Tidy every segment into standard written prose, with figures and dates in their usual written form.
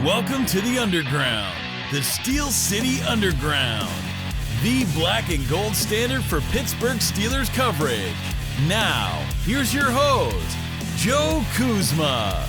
Welcome to the Underground, the Steel City Underground, the black and gold standard for Pittsburgh Steelers coverage. Now, here's your host, Joe Kuzma.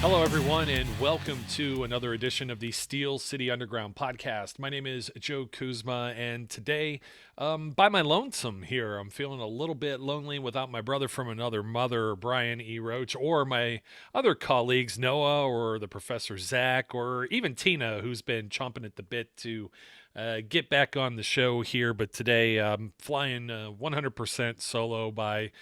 Hello, everyone, and welcome to another edition of the Steel City Underground podcast. My name is Joe Kuzma, and today, by my lonesome here, I'm feeling a little bit lonely without my brother from another mother, Brian E. Roach, or my other colleagues, Noah, or the Professor Zach, or even Tina, who's been chomping at the bit to get back on the show here. But today, I'm flying 100% solo by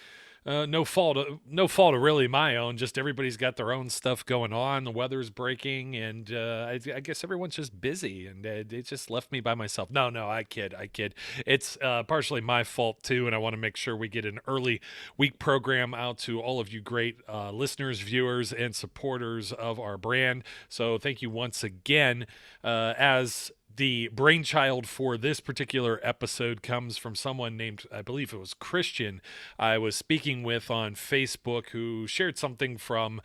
no fault of really my own. Just everybody's got their own stuff going on. The weather's breaking, and I guess everyone's just busy, and it just left me by myself. No, I kid. It's partially my fault too, and I want to make sure we get an early week program out to all of you great listeners, viewers, and supporters of our brand. So thank you once again. As the brainchild for this particular episode comes from someone named, I believe it was Christian, I was speaking with on Facebook, who shared something from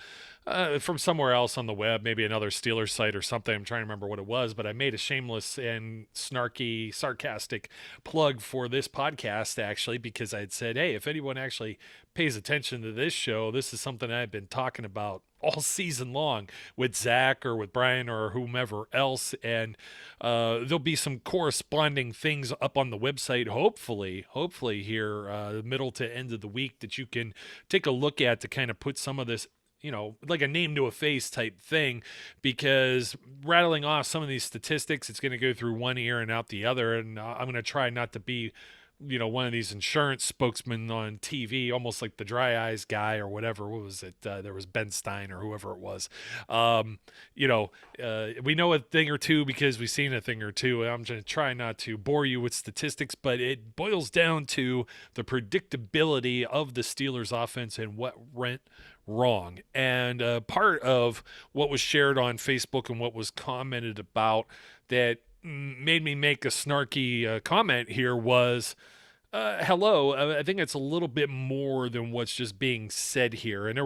somewhere else on the web, maybe another Steelers site or something. I'm trying to remember what it was, but I made a shameless and snarky, sarcastic plug for this podcast, actually, because I had said, hey, if anyone actually pays attention to this show, this is something I've been talking about all season long with Zach or with Brian or whomever else, and there'll be some corresponding things up on the website, hopefully here middle to end of the week, that you can take a look at to kind of put some of this, like a name to a face type thing, because rattling off some of these statistics, it's going to go through one ear and out the other, and I'm going to try not to be one of these insurance spokesmen on TV, almost like the Dry Eyes guy or whatever. What was it? There was Ben Stein or whoever it was. We know a thing or two because we've seen a thing or two. I'm going to try not to bore you with statistics, but it boils down to the predictability of the Steelers offense and what went wrong. And part of what was shared on Facebook and what was commented about that made me make a snarky comment here was, hello, I think it's a little bit more than what's just being said here. And there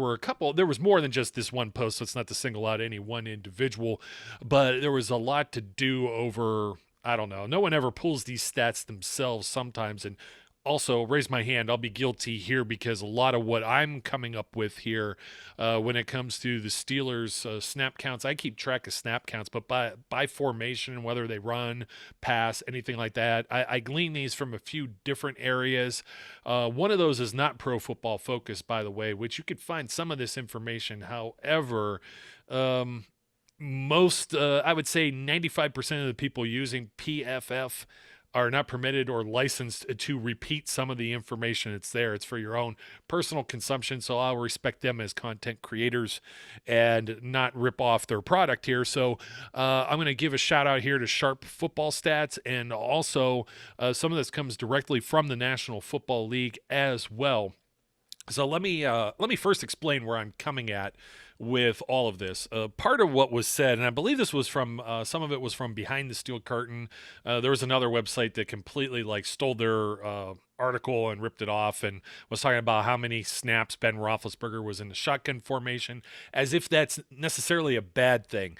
was more than just this one post, so it's not to single out any one individual, but there was a lot to do over, I don't know. No one ever pulls these stats themselves sometimes, and also, raise my hand, I'll be guilty here, because a lot of what I'm coming up with here when it comes to the Steelers snap counts, I keep track of snap counts, but by formation, whether they run, pass, anything like that, I glean these from a few different areas. One of those is not Pro Football Focus, by the way, which you could find some of this information. However, most, I would say 95% of the people using PFF are not permitted or licensed to repeat some of the information that's there. It's for your own personal consumption, so I'll respect them as content creators and not rip off their product here. So I'm going to give a shout out here to Sharp Football Stats, and also some of this comes directly from the National Football League as well. So let me first explain where I'm coming at with all of this. Part of what was said, and I believe this was from, some of it was from Behind the Steel Curtain. There was another website that completely stole their article and ripped it off and was talking about how many snaps Ben Roethlisberger was in the shotgun formation, as if that's necessarily a bad thing.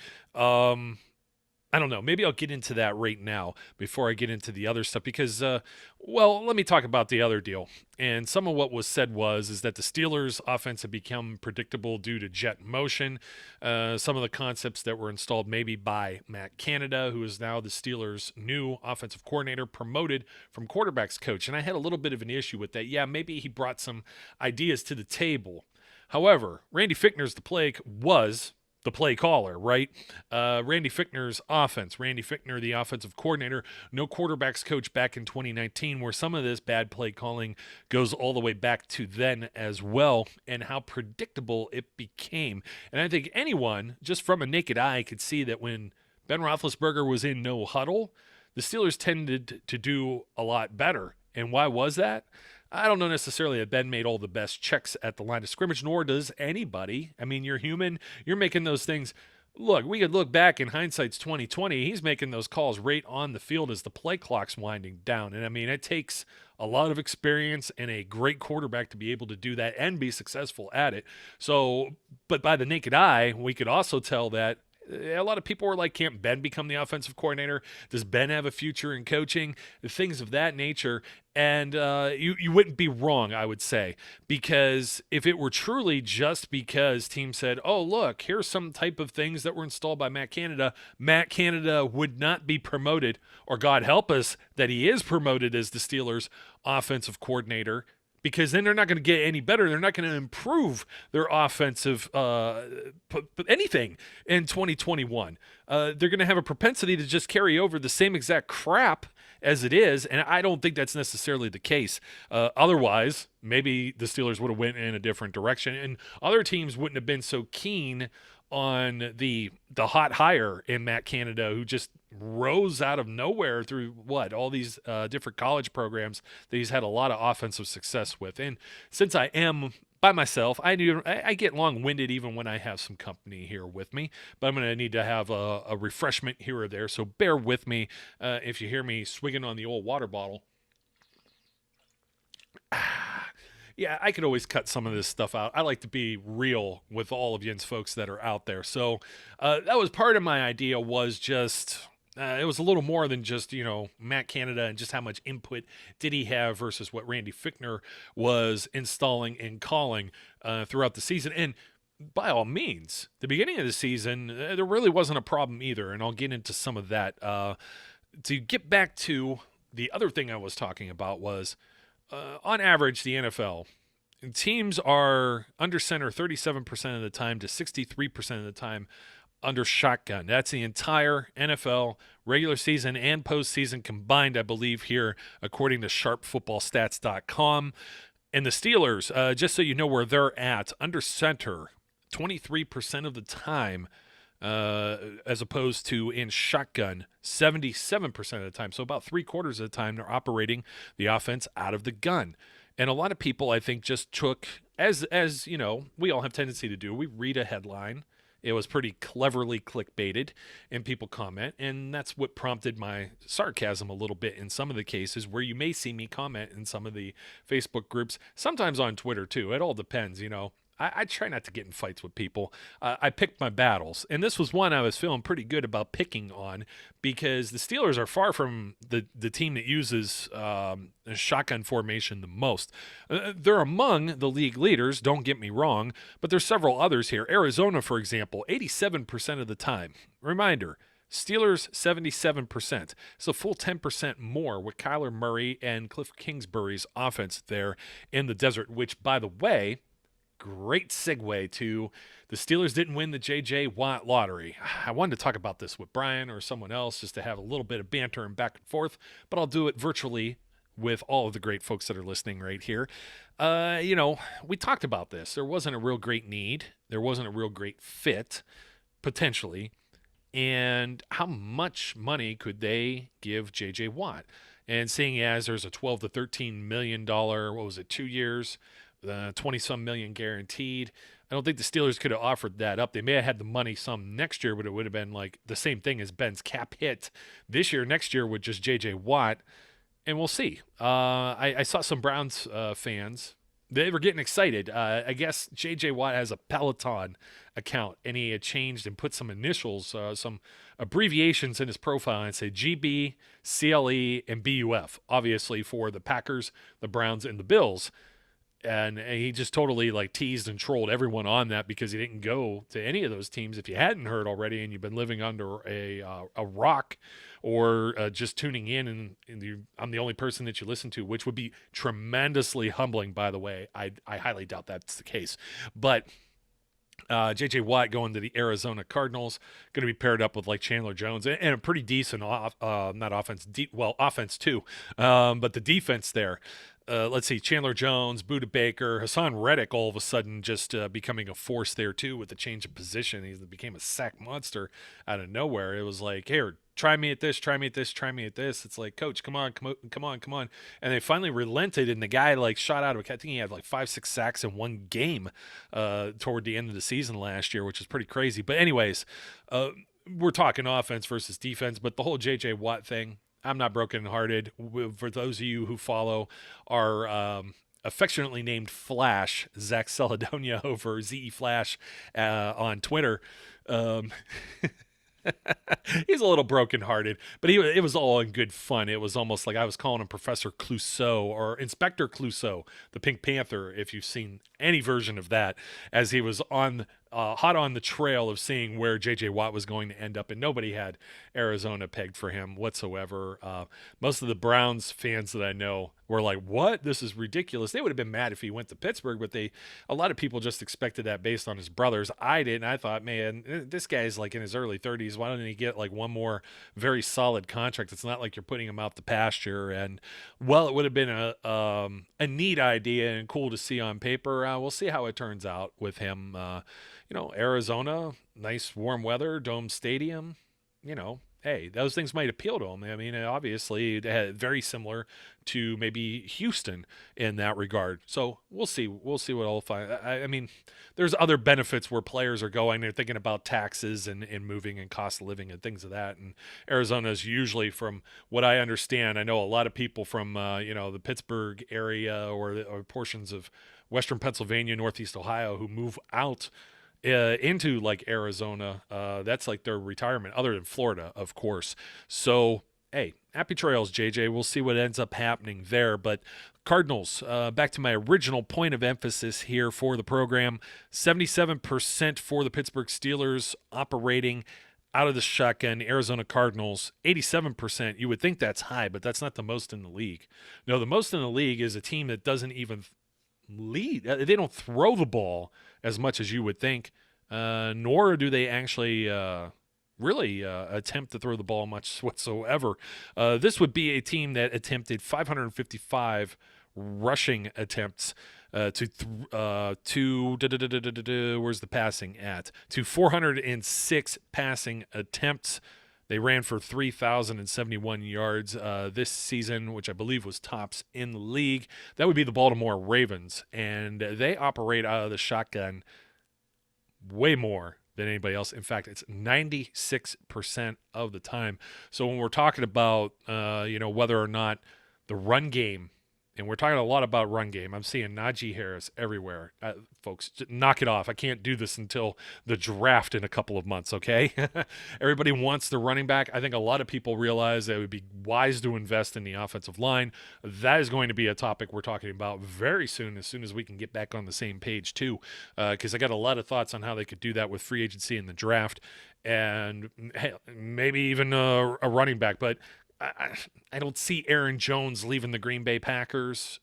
I don't know. Maybe I'll get into that right now before I get into the other stuff, because, let me talk about the other deal. And some of what was said is that the Steelers' offense had become predictable due to jet motion. Some of the concepts that were installed maybe by Matt Canada, who is now the Steelers' new offensive coordinator, promoted from quarterbacks coach. And I had a little bit of an issue with that. Yeah, maybe he brought some ideas to the table. However, Randy Fichtner's the play caller, right? Randy Fichtner's offense. Randy Fichtner, the offensive coordinator, no quarterbacks coach back in 2019, where some of this bad play calling goes all the way back to then as well, and how predictable it became. And I think anyone, just from a naked eye, could see that when Ben Roethlisberger was in no huddle, the Steelers tended to do a lot better. And why was that? I don't know necessarily that Ben made all the best checks at the line of scrimmage, nor does anybody. I mean, you're human. You're making those things look, we could look back in hindsight's 2020. He's making those calls right on the field as the play clock's winding down. And I mean, it takes a lot of experience and a great quarterback to be able to do that and be successful at it. So, but by the naked eye, we could also tell that a lot of people were like, can't Ben become the offensive coordinator? Does Ben have a future in coaching? Things of that nature. And you wouldn't be wrong, I would say, because if it were truly just because teams said, oh, look, here's some type of things that were installed by Matt Canada would not be promoted, or God help us that he is promoted as the Steelers' offensive coordinator, because then they're not going to get any better. They're not going to improve their offensive anything in 2021. They're going to have a propensity to just carry over the same exact crap as it is, and I don't think that's necessarily the case. Otherwise, maybe the Steelers would have went in a different direction, and other teams wouldn't have been so keen on the hot hire in Matt Canada, who just rose out of nowhere through all these different college programs that he's had a lot of offensive success with. And since I am by myself, I get long-winded even when I have some company here with me, but I'm going to need to have a refreshment here or there, so bear with me if you hear me swigging on the old water bottle. Yeah, I could always cut some of this stuff out. I like to be real with all of you folks that are out there. So that was part of my idea, was just it was a little more than just, Matt Canada and just how much input did he have versus what Randy Fichtner was installing and calling throughout the season. And by all means, the beginning of the season, there really wasn't a problem either. And I'll get into some of that. To get back to the other thing I was talking about was, on average, the NFL teams are under center 37% of the time to 63% of the time under shotgun. That's the entire NFL regular season and postseason combined, I believe, here, according to sharpfootballstats.com. And the Steelers, just so you know where they're at, under center 23% of the time, as opposed to in shotgun 77% of the time. So about 3/4 of the time they're operating the offense out of the gun. And a lot of people, I think, just took, as we all have tendency to do, we read a headline. It was pretty cleverly clickbaited, and people comment, and that's what prompted my sarcasm a little bit in some of the cases, where you may see me comment in some of the Facebook groups, sometimes on Twitter too. It all depends, I try not to get in fights with people. I pick my battles. And this was one I was feeling pretty good about picking on, because the Steelers are far from the team that uses a shotgun formation the most. They're among the league leaders, don't get me wrong, but there's several others here. Arizona, for example, 87% of the time. Reminder, Steelers 77%. So full 10% more with Kyler Murray and Cliff Kingsbury's offense there in the desert, which, by the way, great segue to the Steelers didn't win the J.J. Watt lottery. I wanted to talk about this with Brian or someone else just to have a little bit of banter and back and forth, but I'll do it virtually with all of the great folks that are listening right here. We talked about this. There wasn't a real great need. There wasn't a real great fit, potentially. And how much money could they give J.J. Watt? And seeing as there's a $12 to $13 million, 2 years, 20-some million guaranteed. I don't think the Steelers could have offered that up. They may have had the money some next year, but it would have been like the same thing as Ben's cap hit this year, next year with just J.J. Watt, and we'll see. I saw some Browns fans. They were getting excited. I guess J.J. Watt has a Peloton account, and he had changed and put some initials, some abbreviations in his profile, and said GB, CLE, and BUF, obviously for the Packers, the Browns, and the Bills. And he just totally teased and trolled everyone on that, because he didn't go to any of those teams. If you hadn't heard already and you've been living under a rock, or just tuning in and I'm the only person that you listen to, which would be tremendously humbling, by the way. I highly doubt that's the case. But J.J. Watt going to the Arizona Cardinals, going to be paired up with Chandler Jones and a pretty decent offense too, but the defense there. let's see, Chandler Jones, Budda Baker, Hassan Reddick all of a sudden just becoming a force there too with the change of position. He became a sack monster out of nowhere. It was like, here, try me at this, try me at this, try me at this. It's like, coach, come on, come on, come on. And they finally relented, and the guy like shot out of, I think he had like 5-6 sacks in one game toward the end of the season last year, which is pretty crazy. But anyways, we're talking offense versus defense, but the whole J.J. Watt thing, I'm not brokenhearted. For those of you who follow our affectionately named Flash, Zach Celedonia over ZE Flash on Twitter, he's a little brokenhearted, but it was all in good fun. It was almost like I was calling him Professor Clouseau or Inspector Clouseau, the Pink Panther, if you've seen any version of that, as he was on hot on the trail of seeing where J.J. Watt was going to end up, and nobody had Arizona pegged for him whatsoever. Most of the Browns fans that I know were like, what? This is ridiculous. They would have been mad if he went to Pittsburgh, but a lot of people just expected that based on his brothers. I didn't. I thought, man, this guy's like in his early 30s. Why don't he get like one more very solid contract? It's not like you're putting him out the pasture. And, well, it would have been a neat idea and cool to see on paper. We'll see how it turns out with him. Arizona, nice warm weather, dome stadium, hey, those things might appeal to him. I mean, obviously, very similar to maybe Houston in that regard. So we'll see. We'll see what I'll find. I mean, there's other benefits where players are going. They're thinking about taxes and moving and cost of living and things of that. And Arizona is usually, from what I understand, I know a lot of people from, the Pittsburgh area or portions of Western Pennsylvania, Northeast Ohio who move out into like Arizona. That's like their retirement, other than Florida, of course. So, hey, happy trails, JJ. We'll see what ends up happening there. But Cardinals, back to my original point of emphasis here for the program, 77% for the Pittsburgh Steelers operating out of the shotgun. Arizona Cardinals, 87%. You would think that's high, but that's not the most in the league. No, the most in the league is a team that doesn't even lead. They don't throw the ball as much as you would think, nor do they actually really attempt to throw the ball much whatsoever. This would be a team that attempted 555 rushing attempts where's the passing at? To 406 passing attempts. They ran for 3,071 yards this season, which I believe was tops in the league. That would be the Baltimore Ravens, and they operate out of the shotgun way more than anybody else. In fact, it's 96% of the time. So when we're talking about, whether or not the run game, and we're talking a lot about run game. I'm seeing Najee Harris everywhere. Folks, knock it off. I can't do this until the draft in a couple of months, okay? Everybody wants the running back. I think a lot of people realize that it would be wise to invest in the offensive line. That is going to be a topic we're talking about very soon as we can get back on the same page too, because I got a lot of thoughts on how they could do that with free agency and the draft, and maybe even a running back. But I don't see Aaron Jones leaving the Green Bay Packers.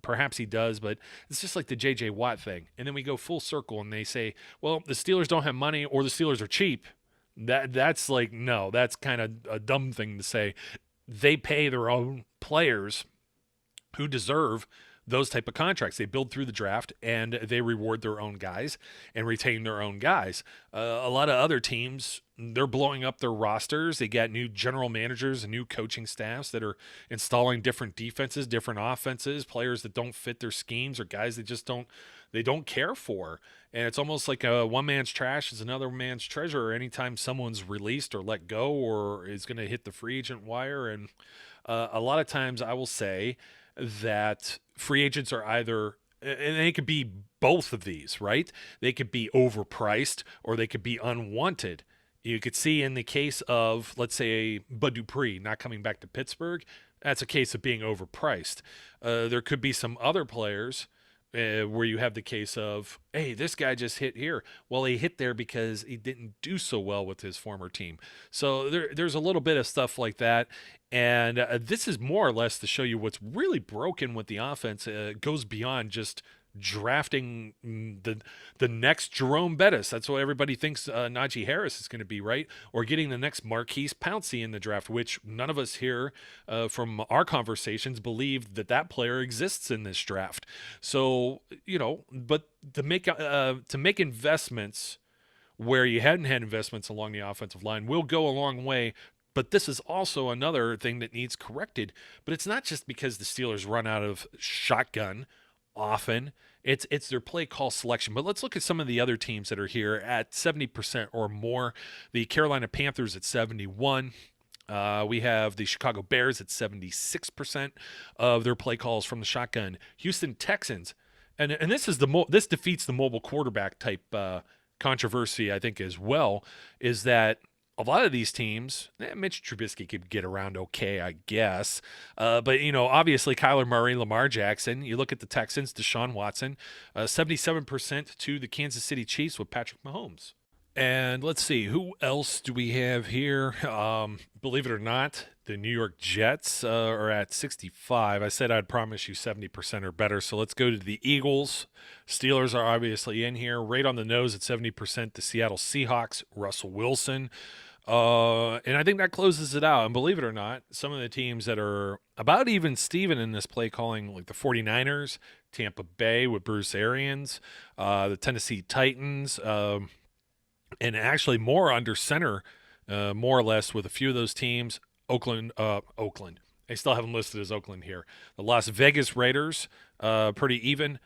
Perhaps he does, but it's just like the J.J. Watt thing. And then we go full circle and they say, well, the Steelers don't have money or the Steelers are cheap. That's like, no, that's kind of a dumb thing to say. They pay their own players who deserve those type of contracts. They build through the draft and they reward their own guys and retain their own guys. A lot of other teams, they're blowing up their rosters. They got new general managers and new coaching staffs that are installing different defenses, different offenses, players that don't fit their schemes or guys that just don't care for. And it's almost like a one man's trash is another man's treasure anytime someone's released or let go or is going to hit the free agent wire. And a lot of times I will say that free agents are either, and they could be both of these, right? They could be overpriced or they could be unwanted. You could see in the case of, let's say, Bud Dupree not coming back to Pittsburgh, that's a case of being overpriced. There could be some other players where you have the case of, hey, this guy just hit here. Well, he hit there because he didn't do so well with his former team. So there's a little bit of stuff like that. And this is more or less to show you what's really broken with the offense. Goes beyond just drafting the next Jerome Bettis. That's what everybody thinks Najee Harris is going to be, right? Or getting the next Marquise Pouncey in the draft, which none of us here from our conversations believe that player exists in this draft. So, but to make investments where you hadn't had investments along the offensive line will go a long way. But this is also another thing that needs corrected. But it's not just because the Steelers run out of shotgun often. It's their play call selection. But let's look at some of the other teams that are here at 70% or more. The Carolina Panthers at 71%. We have the Chicago Bears at 76% of their play calls from the shotgun. Houston Texans, and this is this defeats the mobile quarterback type controversy, I think, as well, is that a lot of these teams, Mitch Trubisky could get around okay, I guess. But, obviously Kyler Murray, Lamar Jackson, you look at the Texans, Deshaun Watson, 77% to the Kansas City Chiefs with Patrick Mahomes. And let's see, who else do we have here? Believe it or not, the New York Jets are at 65. I said I'd promise you 70% or better. So let's go to the Eagles. Steelers are obviously in here, right on the nose at 70%. The Seattle Seahawks, Russell Wilson. And I think that closes it out. And believe it or not, some of the teams that are about even Steven in this play calling, like the 49ers, Tampa Bay with Bruce Arians, the Tennessee Titans, and actually more under center, more or less, with a few of those teams. Oakland. I still have them listed as Oakland here. The Las Vegas Raiders, pretty even.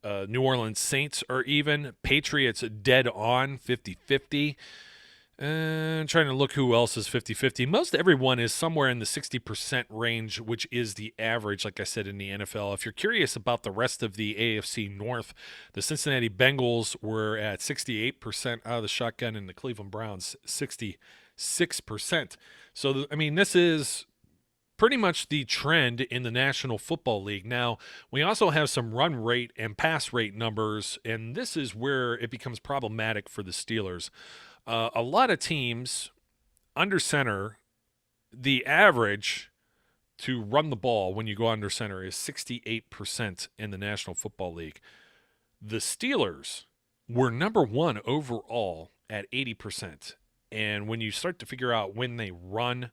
New Orleans Saints are even. Patriots dead on, 50-50. Trying to look who else is 50-50. Most everyone is somewhere in the 60% range, which is the average, like I said, in the NFL. If you're curious about the rest of the AFC North, the Cincinnati Bengals were at 68% out of the shotgun, and the Cleveland Browns 66%. So, this is pretty much the trend in the National Football League. Now, we also have some run rate and pass rate numbers, and this is where it becomes problematic for the Steelers. A lot of teams under center, the average to run the ball when you go under center is 68% in the National Football League. The Steelers were number one overall at 80%. And when you start to figure out when they run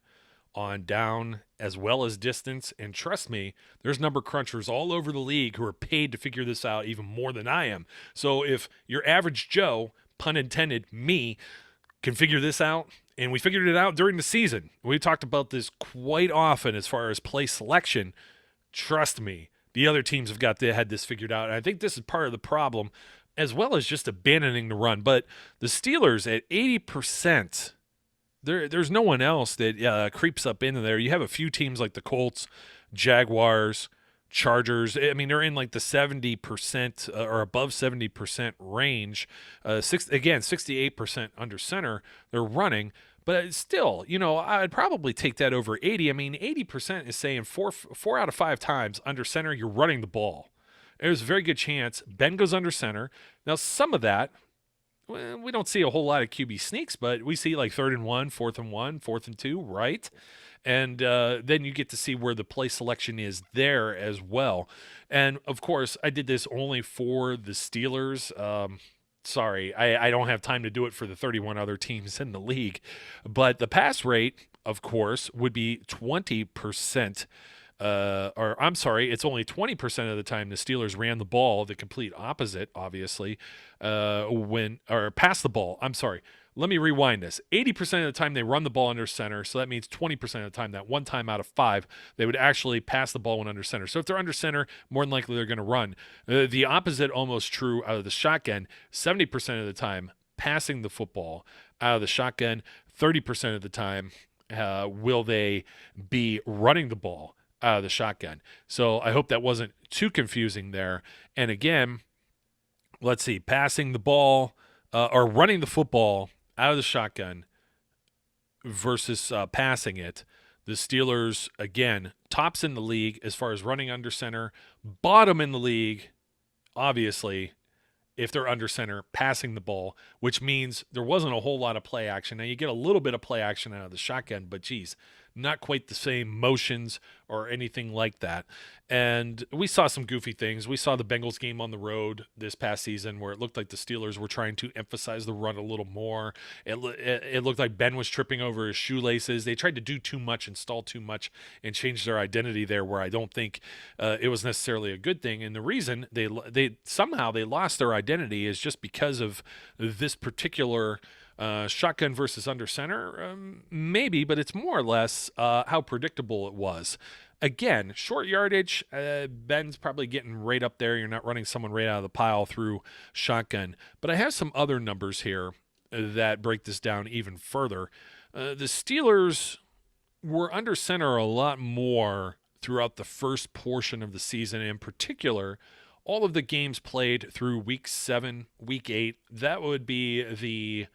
on down as well as distance, and trust me, there's number crunchers all over the league who are paid to figure this out even more than I am. So if your average Joe, pun intended, me, can figure this out, and we figured it out during the season. We talked about this quite often as far as play selection. Trust me, the other teams have had this figured out, and I think this is part of the problem, as well as just abandoning the run. But the Steelers at 80%, there's no one else that creeps up into there. You have a few teams like the Colts, Jaguars, Chargers. They're in like the 70% or above 70% range. 68% under center. They're running, but still, I'd probably take that over 80. 80% is saying four out of 5 times under center, you're running the ball. There's a very good chance Ben goes under center. Now, some of that, we don't see a whole lot of QB sneaks, but we see like 3rd and 1, 4th and 1, 4th and 2, right? And then you get to see where the play selection is there as well. And, of course, I did this only for the Steelers. Sorry, I don't have time to do it for the 31 other teams in the league. But the pass rate, of course, would be 20%. It's only 20% of the time the Steelers ran the ball, the complete opposite, obviously, passed the ball. Let me rewind this. 80% of the time they run the ball under center, so that means 20% of the time, that one time out of 5, they would actually pass the ball when under center. So if they're under center, more than likely they're going to run. The opposite almost true out of the shotgun. 70% of the time passing the football out of the shotgun. 30% of the time will they be running the ball out of the shotgun. So I hope that wasn't too confusing there. And again, let's see, passing the ball or running the football out of the shotgun versus passing it. The Steelers, again, tops in the league as far as running under center, bottom in the league, obviously, if they're under center, passing the ball, which means there wasn't a whole lot of play action. Now, you get a little bit of play action out of the shotgun, but geez, not quite the same motions or anything like that. And we saw some goofy things. We saw the Bengals game on the road this past season where it looked like the Steelers were trying to emphasize the run a little more. It looked like Ben was tripping over his shoelaces. They tried to do too much, install too much, and change their identity there where I don't think it was necessarily a good thing. And the reason they somehow they lost their identity is just because of this particular shotgun versus under center, maybe, but it's more or less how predictable it was. Again, short yardage, Ben's probably getting right up there. You're not running someone right out of the pile through shotgun. But I have some other numbers here that break this down even further. The Steelers were under center a lot more throughout the first portion of the season. In particular, all of the games played through week 7, week 8, that would be the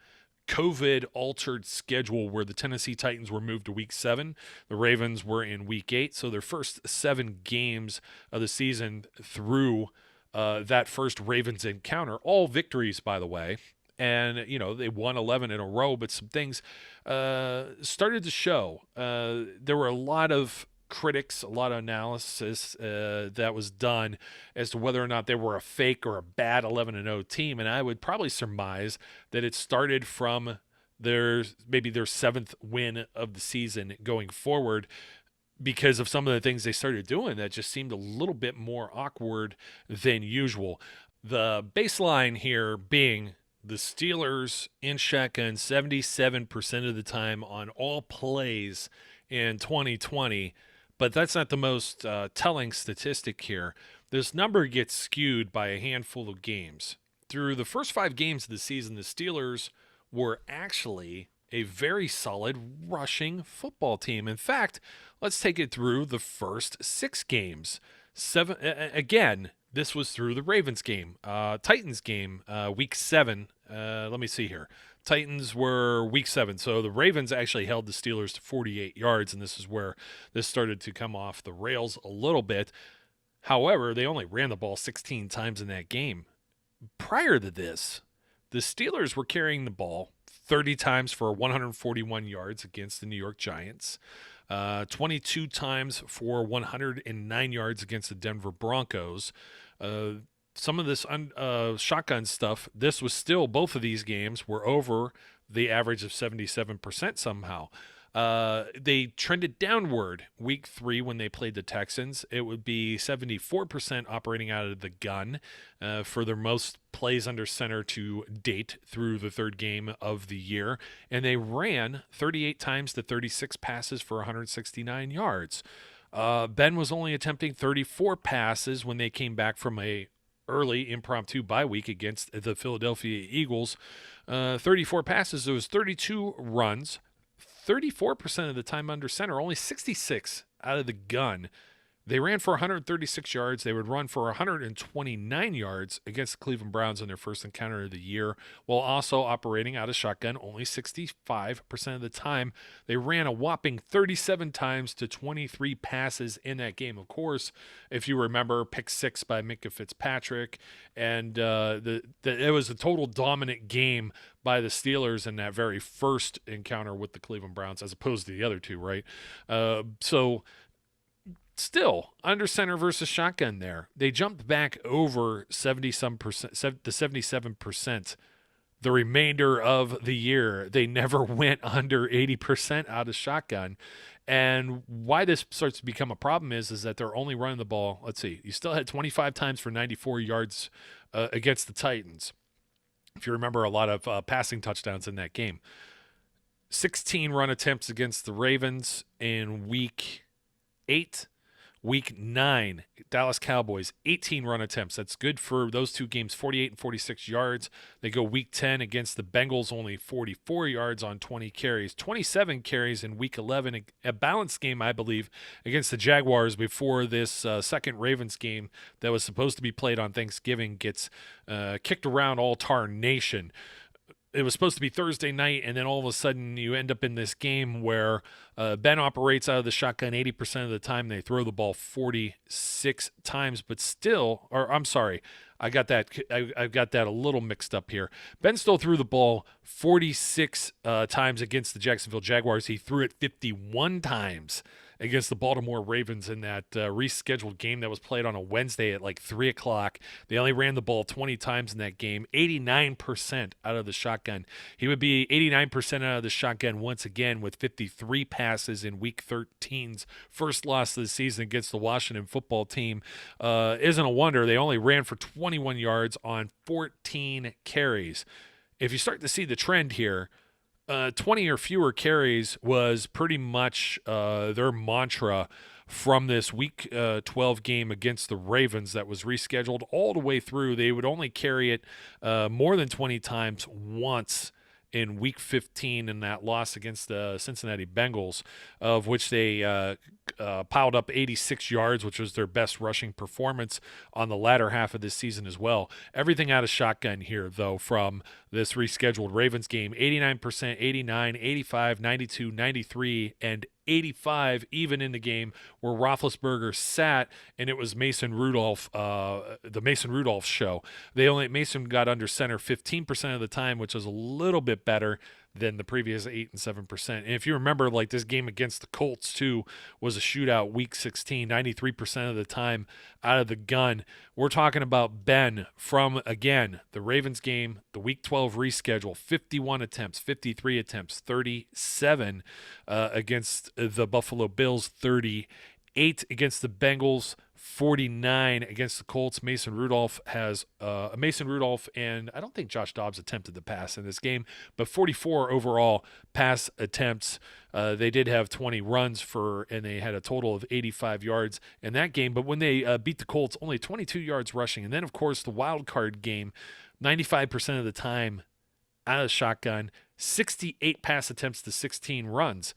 COVID-altered schedule where the Tennessee Titans were moved to week 7. The Ravens were in week 8. So their first 7 games of the season through that first Ravens encounter, all victories, by the way. And, they won 11 in a row, but some things started to show. There were a lot of critics, a lot of analysis that was done as to whether or not they were a fake or a bad 11-0 team, and I would probably surmise that it started from their 7th win of the season going forward because of some of the things they started doing that just seemed a little bit more awkward than usual. The baseline here being the Steelers in shotgun 77% of the time on all plays in 2020. But that's not the most telling statistic here. This number gets skewed by a handful of games. Through the first 5 games of the season, the Steelers were actually a very solid rushing football team. In fact, let's take it through the first 6 games. Again, this was through the Ravens game, Titans game, week 7. Let me see here. Titans were week 7. So the Ravens actually held the Steelers to 48 yards, and this is where this started to come off the rails a little bit. However, they only ran the ball 16 times in that game. Prior to this, the Steelers were carrying the ball 30 times for 141 yards against the New York Giants, 22 times for 109 yards against the Denver Broncos. Some of this shotgun stuff, this was still, both of these games were over the average of 77% somehow. They trended downward week 3 when they played the Texans. It would be 74% operating out of the gun for their most plays under center to date through the 3rd game of the year. And they ran 38 times to 36 passes for 169 yards. Ben was only attempting 34 passes when they came back from a early impromptu bye week against the Philadelphia Eagles. 34 passes, there was 32 runs, 34% of the time under center, only 66 out of the gun. They ran for 136 yards. They would run for 129 yards against the Cleveland Browns in their first encounter of the year, while also operating out of shotgun only 65% of the time. They ran a whopping 37 times to 23 passes in that game. Of course, if you remember, pick 6 by Minkah Fitzpatrick, and it was a total dominant game by the Steelers in that very first encounter with the Cleveland Browns, as opposed to the other two, right? Still, under center versus shotgun there. They jumped back over 77% the remainder of the year. They never went under 80% out of shotgun. And why this starts to become a problem is that they're only running the ball. Let's see. You still had 25 times for 94 yards against the Titans. If you remember, a lot of passing touchdowns in that game. 16 run attempts against the Ravens in week 8. Week 9, Dallas Cowboys, 18 run attempts. That's good for those 2 games, 48 and 46 yards. They go week 10 against the Bengals, only 44 yards on 20 carries. 27 carries in week 11, a balanced game, I believe, against the Jaguars before this second Ravens game that was supposed to be played on Thanksgiving gets kicked around all tarnation. it was supposed to be Thursday night, and then all of a sudden you end up in this game where Ben operates out of the shotgun 80% of the time. They throw the ball 46 times, but still, or I'm sorry, I got that a little mixed up here. Ben still threw the ball 46 times against the Jacksonville Jaguars. He threw it 51 times against the Baltimore Ravens in that rescheduled game that was played on a Wednesday at like 3 o'clock. They only ran the ball 20 times in that game, 89% out of the shotgun. He would be 89% out of the shotgun once again with 53 passes in Week 13's first loss of the season against the Washington football team. Isn't a wonder. They only ran for 21 yards on 14 carries. If you start to see the trend here, 20 or fewer carries was pretty much their mantra from this Week 12 game against the Ravens that was rescheduled all the way through. They would only carry it more than 20 times once in Week 15 in that loss against the Cincinnati Bengals, of which they piled up 86 yards, which was their best rushing performance on the latter half of this season as well. Everything out of shotgun here, though, from this rescheduled Ravens game, 89%, 89, 85, 92, 93, and 85 even in the game where Roethlisberger sat, and it was Mason Rudolph, the Mason Rudolph show. Mason got under center 15% of the time, which was a little bit better than the previous 8 and 7%. And if you remember, like this game against the Colts too was a shootout Week 16, 93% of the time out of the gun. We're talking about Ben from, again, the Ravens game, the Week 12 reschedule, 51 attempts, 53 attempts, 37 against the Buffalo Bills, 38 against the Bengals, 49 against the Colts. Mason Rudolph and I don't think Josh Dobbs attempted the pass in this game, but 44 overall pass attempts. They did have 20 runs and they had a total of 85 yards in that game. But when they beat the Colts, only 22 yards rushing. And then, of course, the wild card game, 95% of the time out of shotgun, 68 pass attempts to 16 runs.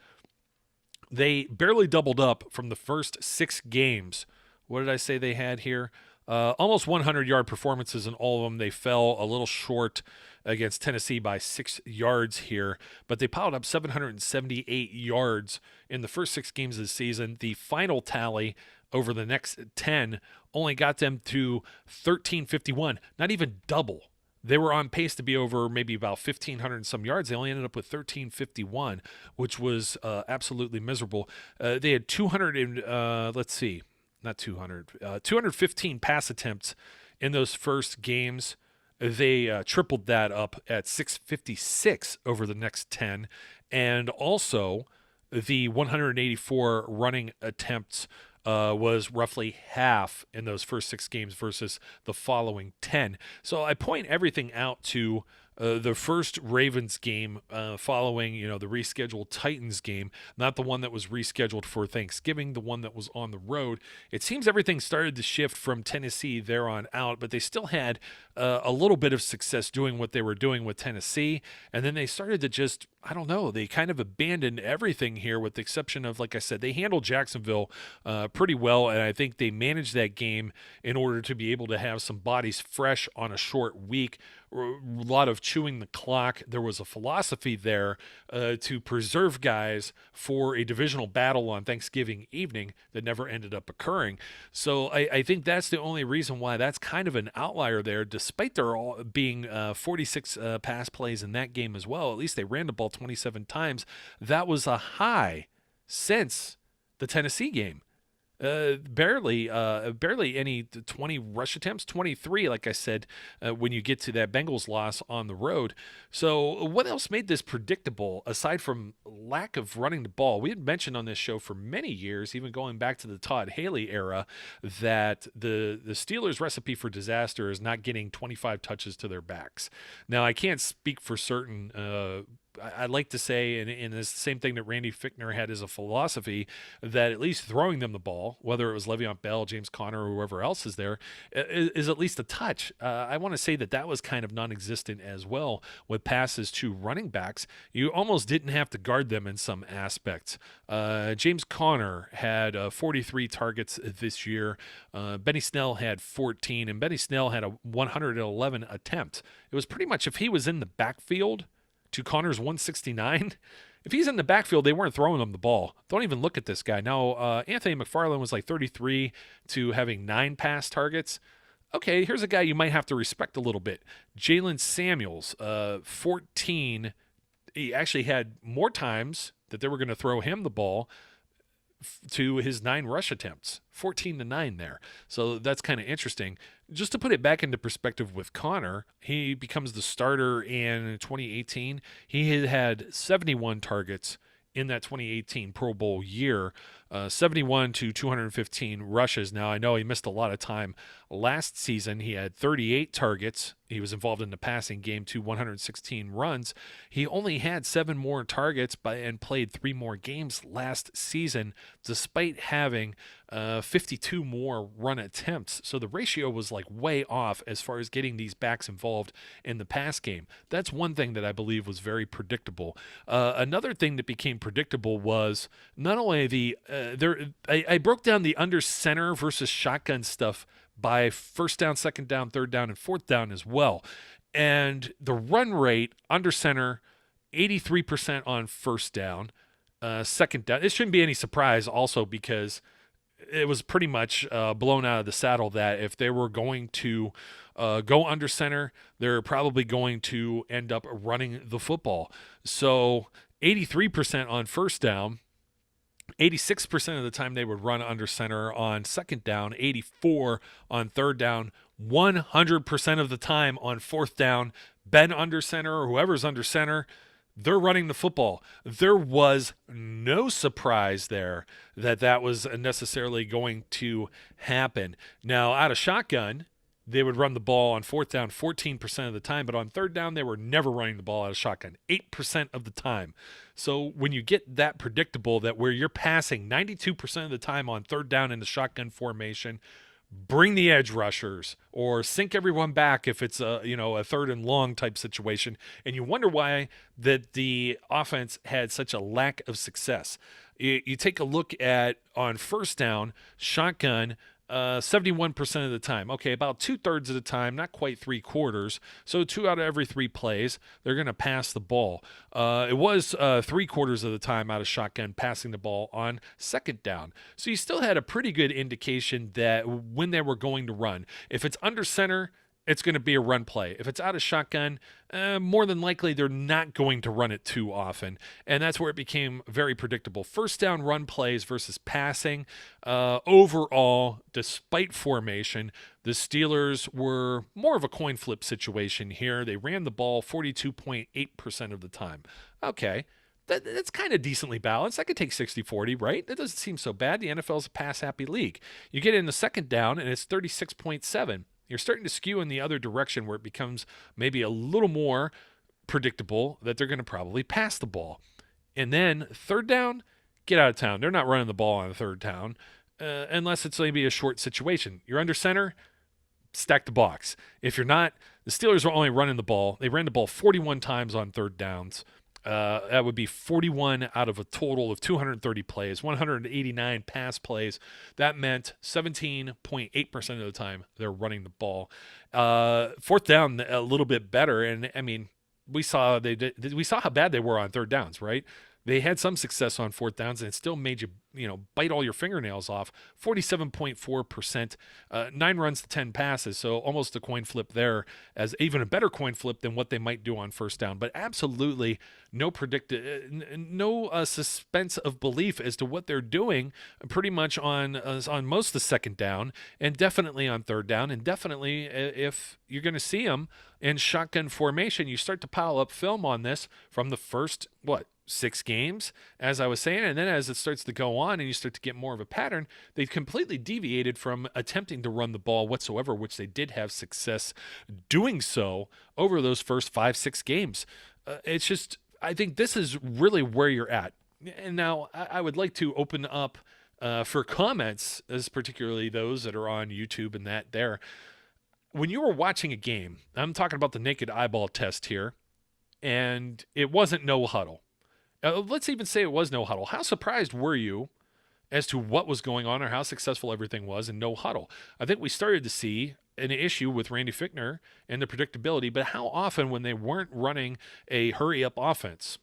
They barely doubled up from the first 6 games. What did I say they had here? Almost 100-yard performances in all of them. They fell a little short against Tennessee by 6 yards here, but they piled up 778 yards in the first 6 games of the season. The final tally over the next 10 only got them to 1,351, not even double. They were on pace to be over maybe about 1,500 and some yards. They only ended up with 1,351, which was absolutely miserable. They had 215 pass attempts in those first games. They tripled that up at 656 over the next 10. And also the 184 running attempts was roughly half in those first 6 games versus the following 10. So I point everything out to the first Ravens game following, the rescheduled Titans game, not the one that was rescheduled for Thanksgiving, the one that was on the road. It seems everything started to shift from Tennessee there on out, but they still had a little bit of success doing what they were doing with Tennessee, and then they started to just, I don't know, they kind of abandoned everything here with the exception of, like I said, they handled Jacksonville pretty well, and I think they managed that game in order to be able to have some bodies fresh on a short week. A lot of chewing the clock. There was a philosophy there to preserve guys for a divisional battle on Thanksgiving evening that never ended up occurring. So I think that's the only reason why that's kind of an outlier there, despite there all being 46 pass plays in that game as well. At least they ran the ball 27 times. That was a high since the Tennessee game. Barely any 20 rush attempts, 23, like I said, when you get to that Bengals loss on the road. So what else made this predictable aside from lack of running the ball? We had mentioned on this show for many years, even going back to the Todd Haley era, that the Steelers' recipe for disaster is not getting 25 touches to their backs. Now, I can't speak for certain I'd like to say, and it's the same thing that Randy Fichtner had as a philosophy, that at least throwing them the ball, whether it was Le'Veon Bell, James Conner, or whoever else is there, is at least a touch. I want to say that was kind of non-existent as well with passes to running backs. You almost didn't have to guard them in some aspects. James Conner had 43 targets this year. Benny Snell had 14, and Benny Snell had a 111 attempt. It was pretty much, if he was in the backfield to Connor's 169, if he's in the backfield, they weren't throwing him the ball. Don't even look at this guy. Now, Anthony McFarland was like 33 to having 9 pass targets. Okay, here's a guy you might have to respect a little bit. Jalen Samuels, 14. He actually had more times that they were going to throw him the ball to his 9 rush attempts, 14-9 there. So that's kind of interesting. Just to put it back into perspective with Connor, he becomes the starter in 2018. He had 71 targets in that 2018 Pro Bowl year, 71 to 215 rushes. Now, I know he missed a lot of time last season. He had 38 targets. He was involved in the passing game to 116 runs. He only had 7 more targets and played 3 more games last season, despite having 52 more run attempts. So the ratio was like way off as far as getting these backs involved in the pass game. That's one thing that I believe was very predictable. Another thing that became predictable was not only I broke down the under center versus shotgun stuff by first down, second down, third down, and fourth down as well. And the run rate under center, 83% on first down, second down. It shouldn't be any surprise also because it was pretty much blown out of the saddle that if they were going to go under center, they're probably going to end up running the football. So 83% on first down, 86% of the time they would run under center on second down, 84 on third down, 100% of the time on fourth down, Ben under center or whoever's under center, they're running the football. There was no surprise there that was necessarily going to happen. Now, out of shotgun, they would run the ball on fourth down 14% of the time, but on third down, they were never running the ball out of shotgun, 8% of the time. So when you get that predictable, that where you're passing 92% of the time on third down in the shotgun formation, bring the edge rushers or sink everyone back if it's a third and long type situation. And you wonder why that the offense had such a lack of success. You take a look at on first down, shotgun, 71% of the time. Okay, about 2/3 of the time, not quite 3/4. So 2 out of every 3 plays, they're going to pass the ball. It was 3/4 of the time out of shotgun passing the ball on second down. So you still had a pretty good indication that when they were going to run. If it's under center, it's going to be a run play. If it's out of shotgun, more than likely they're not going to run it too often. And that's where it became very predictable. First down run plays versus passing. Overall, despite formation, the Steelers were more of a coin flip situation here. They ran the ball 42.8% of the time. Okay. That's kind of decently balanced. I could take 60-40, right? That doesn't seem so bad. The NFL's a pass-happy league. You get in the second down, and it's 36.7. You're starting to skew in the other direction where it becomes maybe a little more predictable that they're going to probably pass the ball. And then third down, get out of town. They're not running the ball on third down unless it's maybe a short situation. You're under center, stack the box. If you're not, the Steelers are only running the ball. They ran the ball 41 times on third downs. That would be 41 out of a total of 230 plays, 189 pass plays. That meant 17.8% of the time they're running the ball. Fourth down, a little bit better. And I mean, we saw how bad they were on third downs, right? They had some success on fourth downs, and it still made you bite all your fingernails off. 47.4%, 9 runs to 10 passes, so almost a coin flip there, as even a better coin flip than what they might do on first down. But absolutely no suspense of belief as to what they're doing, pretty much on most of the second down, and definitely on third down, and definitely if you're going to see them in shotgun formation, you start to pile up film on this from the first 6 games, as I was saying, and then as it starts to go on and you start to get more of a pattern, they've completely deviated from attempting to run the ball whatsoever, which they did have success doing so over those first 5-6 games. It's just I think this is really where you're at. And now I would like to open up for comments, as particularly those that are on YouTube and that there. When you were watching a game, I'm talking about the naked eyeball test here, and it wasn't no huddle. Let's even say it was no huddle. How surprised were you as to what was going on or how successful everything was in no huddle? I think we started to see an issue with Randy Fichtner and the predictability, but how often when they weren't running a hurry up offense,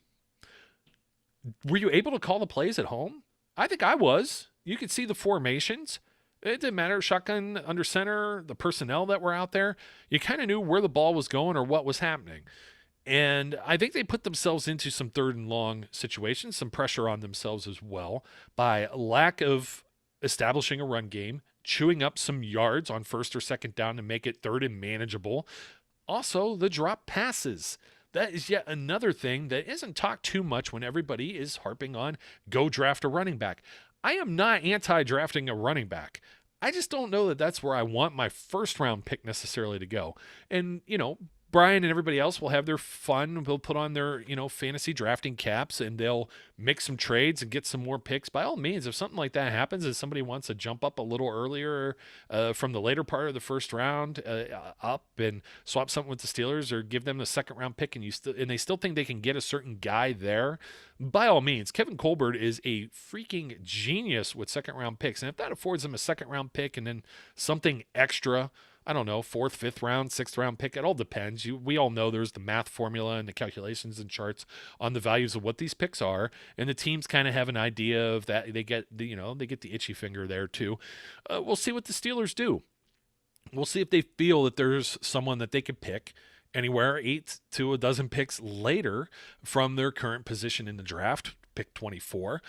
were you able to call the plays at home? I think I was. You could see the formations. It didn't matter, shotgun under center, the personnel that were out there. You kind of knew where the ball was going or what was happening. And I think they put themselves into some third and long situations, some pressure on themselves as well by lack of establishing a run game, chewing up some yards on first or second down to make it third and manageable. Also, the drop passes. That is yet another thing that isn't talked too much when everybody is harping on go draft a running back. I am not anti-drafting a running back. I just don't know that that's where I want my first round pick necessarily to go. And, Brian and everybody else will have their fun. They'll put on their, fantasy drafting caps and they'll make some trades and get some more picks. By all means, if something like that happens, if somebody wants to jump up a little earlier from the later part of the first round up and swap something with the Steelers or give them the second round pick and they still think they can get a certain guy there, by all means. Kevin Colbert is a freaking genius with second round picks. And if that affords him a second round pick and then something extra, I don't know, 4th, 5th round, 6th round pick. It all depends. We all know there's the math formula and the calculations and charts on the values of what these picks are, and the teams kind of have an idea of that. They get the itchy finger there too. We'll see what the Steelers do. We'll see if they feel that there's someone that they could pick anywhere 8 to a dozen picks later from their current position in the draft, pick 24.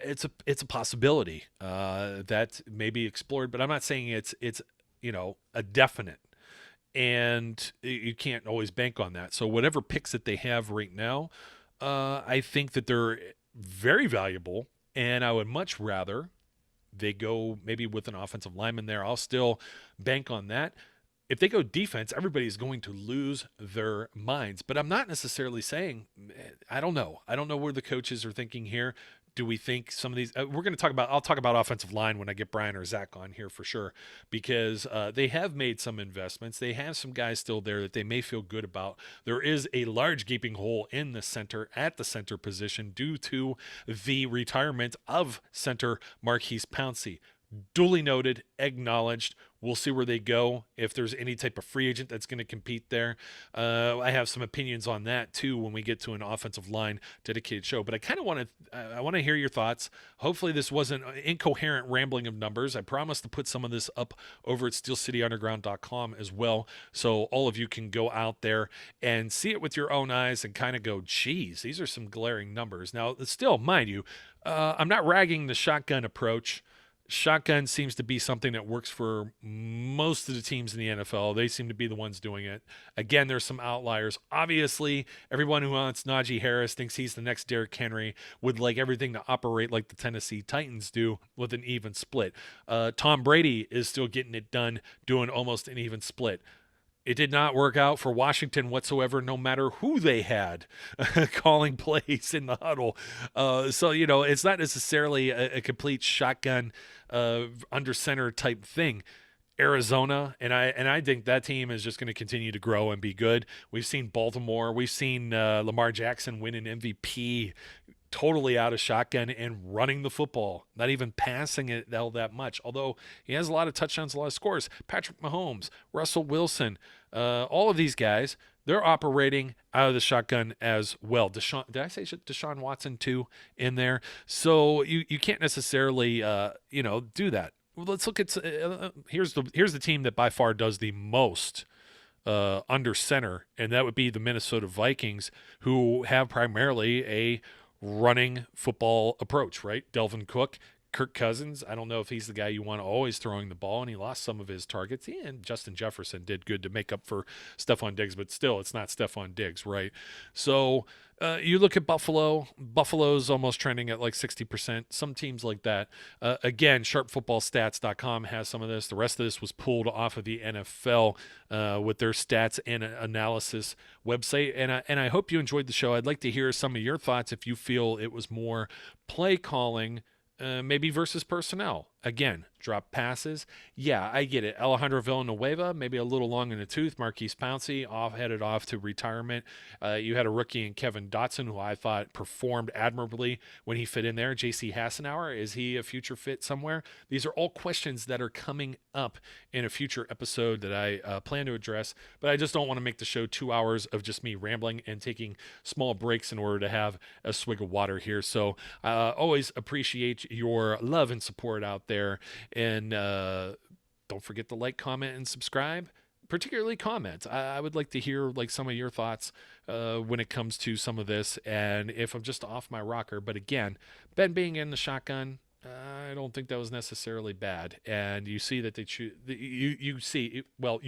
It's a possibility that may be explored, but I'm not saying it's a definite, and you can't always bank on that. So whatever picks that they have right now, I think that they're very valuable, and I would much rather they go maybe with an offensive lineman there. I'll still bank on that. If they go defense, everybody's going to lose their minds, but I'm not necessarily saying, I don't know where the coaches are thinking here. Do we think some of these I'll talk about offensive line when I get Brian or Zach on here for sure, because they have made some investments. They have some guys still there that they may feel good about. There is a large gaping hole in the center at the center position due to the retirement of center Marquise Pouncey. Duly noted, acknowledged. We'll see where they go, if there's any type of free agent that's going to compete there. I have some opinions on that too when we get to an offensive line dedicated show. But I kind of want to hear your thoughts. Hopefully this wasn't incoherent rambling of numbers. I promise to put some of this up over at steelcityunderground.com as well, so all of you can go out there and see it with your own eyes and kind of go, geez, these are some glaring numbers. Now, still, mind you, I'm not ragging the shotgun approach. Shotgun seems to be something that works for most of the teams in the NFL. They seem to be the ones doing it. Again, there's some outliers. Obviously, everyone who wants Najee Harris thinks he's the next Derrick Henry, would like everything to operate like the Tennessee Titans do with an even split. Tom Brady is still getting it done, doing almost an even split. It did not work out for Washington whatsoever, no matter who they had calling plays in the huddle. So, it's not necessarily a complete shotgun under center type thing. Arizona, and I think that team is just going to continue to grow and be good. We've seen Baltimore. We've seen Lamar Jackson win an MVP totally out of shotgun and running the football, not even passing it all that much, although he has a lot of touchdowns, a lot of scores. Patrick Mahomes, Russell Wilson, all of these guys, they're operating out of the shotgun as well. Did I say Deshaun Watson too in there? So you can't necessarily do that. Well, let's look at here's the team that by far does the most under center, and that would be the Minnesota Vikings, who have primarily a running football approach, right? Delvin Cook, Kirk Cousins, I don't know if he's the guy you want always throwing the ball, and he lost some of his targets. And Justin Jefferson did good to make up for Stephon Diggs, but still, it's not Stephon Diggs, right? So you look at Buffalo. Buffalo's almost trending at like 60%. Some teams like that. Again, sharpfootballstats.com has some of this. The rest of this was pulled off of the NFL with their stats and analysis website. And I hope you enjoyed the show. I'd like to hear some of your thoughts if you feel it was more play calling, maybe versus personnel. Again, drop passes. Yeah, I get it. Alejandro Villanueva, maybe a little long in the tooth. Marquise Pouncey headed off to retirement. You had a rookie in Kevin Dotson, who I thought performed admirably when he fit in there. J.C. Hassenauer, is he a future fit somewhere? These are all questions that are coming up in a future episode that I plan to address, but I just don't want to make the show 2 hours of just me rambling and taking small breaks in order to have a swig of water here. So always appreciate your love and support out there. And don't forget to like, comment, and subscribe. Particularly comment. I would like to hear like some of your thoughts when it comes to some of this, and if I'm just off my rocker. But again, Ben being in the shotgun, I don't think that was necessarily bad. And you see that they choose. You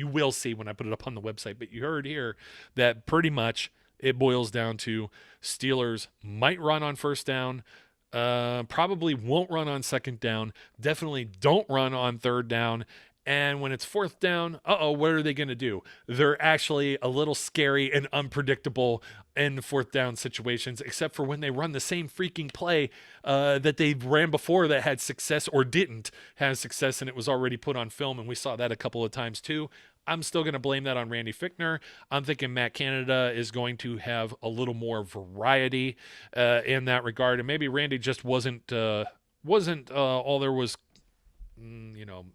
will see when I put it up on the website. But you heard here that pretty much it boils down to Steelers might run on first down. Probably won't run on second down. Definitely don't run on third down. And when it's fourth down, what are they going to do? They're actually a little scary and unpredictable in fourth down situations, except for when they run the same freaking play that they ran before that had success or didn't have success, and it was already put on film, and we saw that a couple of times too. I'm still going to blame that on Randy Fichtner. I'm thinking Matt Canada is going to have a little more variety in that regard, and maybe Randy just wasn't all there was,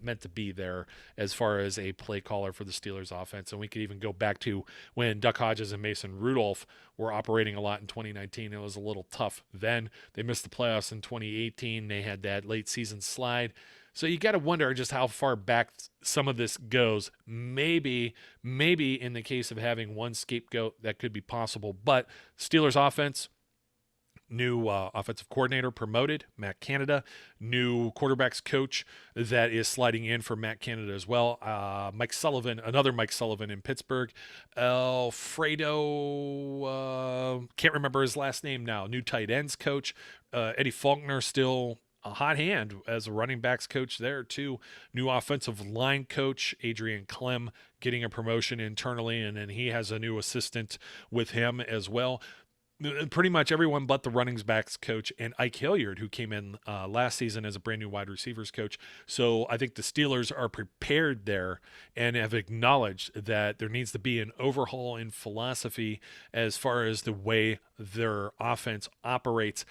meant to be there as far as a play caller for the Steelers offense. And we could even go back to when Duck Hodges and Mason Rudolph were operating a lot in 2019. It was a little tough then. They missed the playoffs in 2018. They had that late season slide. So you got to wonder just how far back some of this goes. Maybe in the case of having one scapegoat, that could be possible. But Steelers offense, new offensive coordinator promoted, Matt Canada. New quarterbacks coach that is sliding in for Matt Canada as well. Mike Sullivan, another Mike Sullivan in Pittsburgh. Alfredo, can't remember his last name now. New tight ends coach. Eddie Faulkner still a hot hand as a running backs coach there too. New offensive line coach, Adrian Clem, getting a promotion internally, and then he has a new assistant with him as well. Pretty much everyone but the running backs coach and Ike Hilliard, who came in last season as a brand new wide receivers coach. So I think the Steelers are prepared there and have acknowledged that there needs to be an overhaul in philosophy as far as the way their offense operates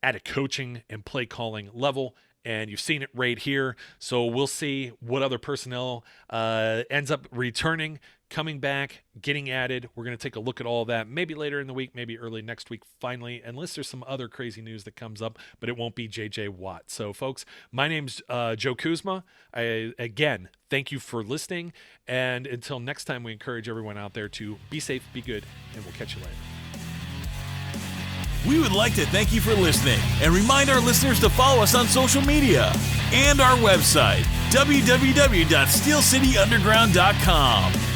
at a coaching and play calling level. And you've seen it right here. So we'll see what other personnel ends up returning, coming back, getting added. We're going to take a look at all of that maybe later in the week, maybe early next week, finally, unless there's some other crazy news that comes up, but it won't be J.J. Watt. So, folks, my name's Joe Kuzma. Again, thank you for listening. And until next time, we encourage everyone out there to be safe, be good, and we'll catch you later. We would like to thank you for listening and remind our listeners to follow us on social media and our website, www.steelcityunderground.com.